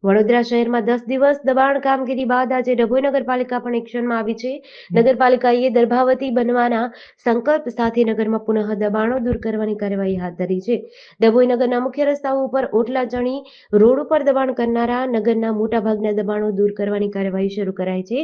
વડોદરા શહેરમાં 10 દિવસ દબાણ કામગીરી બાદ આજે ડભોઈ નગરપાલિકા પણ એક્શનમાં આવી છે. નગરપાલિકાએ દર્ભાવતી બનવાના સંકલ્પ સાથે નગરમાં પુનઃ દબાણો દૂર કરવાની કાર્યવાહી હાથ ધરી છે. ડભોઈ નગરના મુખ્ય રસ્તાઓ ઉપર ઓટલા ચણી રોડ ઉપર દબાણ કરનારા નગરના મોટાભાગના દબાણો દૂર કરવાની કાર્યવાહી શરૂ કરાઈ છે.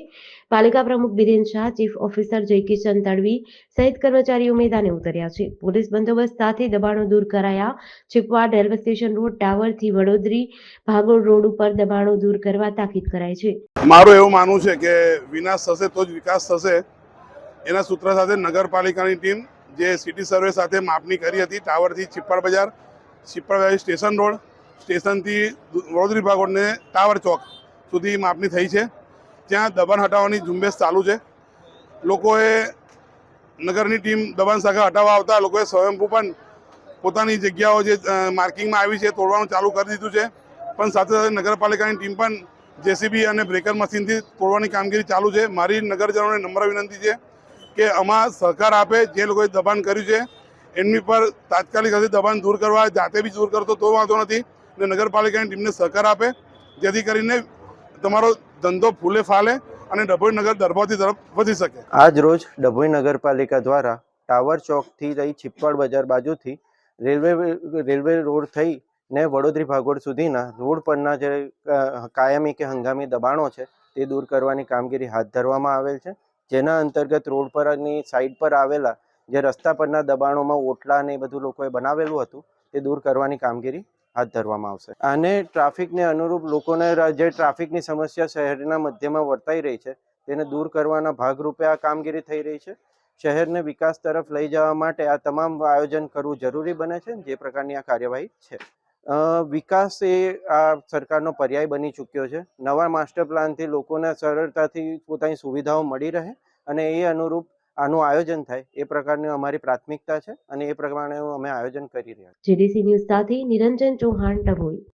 પાલિકા પ્રમુખ બિરેન શાહ, ચીફ ઓફિસર જયકિશન તડવી સહિત કર્મચારીઓ મેદાને ઉતર્યા છે. પોલીસ બંદોબસ્ત સાથે દબાણો દૂર કરાયા. ચીપવાડ રેલવે સ્ટેશન રોડ ટાવરથી વડોદરી ભાગોળ રોડ ઉપર દબાણો દૂર કરવા તાકીદ કરાઈ છે. મારું એવું માનવું છે કે વિનાશ થશે તો જ વિકાસ થશે. એના સૂત્ર સાથે નગરપાલિકાની ટીમ જે સિટી સર્વે સાથે માપણી કરી હતી, ટાવરથી ચીપવાડ બજાર સ્ટેશન રોડ, સ્ટેશનથી વડોદરી ભાગોળને ટાવર ચોક સુધી માપણી થઈ છે. ત્યાં દબાણ હટાવવાની ઝુંબેશ ચાલુ છે. લોકોએ નગરની ટીમ દબાણ શાખા હટાવવા આવતા લોકોએ સ્વયંભૂ પણ પોતાની જગ્યાઓ જે માર્કિંગમાં આવી છે તોડવાનું ચાલુ કરી દીધું છે. પણ સાથે સાથે નગરપાલિકાની ટીમ પણ જેસીબી અને બ્રેકર મશીનથી તોડવાની કામગીરી ચાલુ છે. મારી નગરજનોને નમ્ર વિનંતી છે કે આમાં સહકાર આપે. જે લોકોએ દબાણ કર્યું છે એમની પર તાત્કાલિક દબાણ દૂર કરવા, જાતે બી દૂર કરતો તો વાંધો નથી, અને નગરપાલિકાની ટીમને સહકાર આપે જેથી કરીને તમારો ધંધો ફૂલે ફાલે અને ડભોઈ નગર દર્ભાવતી તરફ વધી શકે. આજ રોજ ડભોઈ નગરપાલિકા દ્વારા ટાવર ચોકથી લઈ ચીપવાડ બજાર બાજુથી રેલવે રોડ થઈ ને વડોદરી ભાગોળ સુધીના રોડ પરના જે કાયમી કે હંગામી દબાણો છે તે દૂર કરવાની કામગીરી હાથ ધરવામાં આવેલ છે. જેના અંતર્ગત રોડ પરની સાઈડ પર આવેલા જે રસ્તા પરના દબાણોમાં ઓટલા ને એ બધું લોકોએ બનાવેલું હતું તે દૂર કરવાની કામગીરી હાથ ધરવામાં આવશે. અને ટ્રાફિકને અનુરૂપ લોકોને જે ટ્રાફિકની સમસ્યા શહેરના મધ્યમાં વર્તાઈ રહી છે તેને દૂર કરવાના ભાગરૂપે આ કામગીરી થઈ રહી છે. શહેરને વિકાસ તરફ લઈ જવા માટે આ તમામ આયોજન કરવું જરૂરી બને છે. જે પ્રકારની આ કાર્યવાહી છે, વિકાસ એ આ સરકારનો પર્યાય બની ચૂક્યો છે. નવા માસ્ટર પ્લાનથી લોકોને સરળતાથી પોતાની સુવિધાઓ મળી રહે અને એ અનુરૂપ આનું આયોજન થાય એ પ્રકારની અમારી પ્રાથમિકતા છે અને એ પ્રમાણે અમે આયોજન કરી રહ્યા છીએ. જેડીસી ન્યૂઝ સાથે નિરંજન ચૌહાણ, ડભોઈ.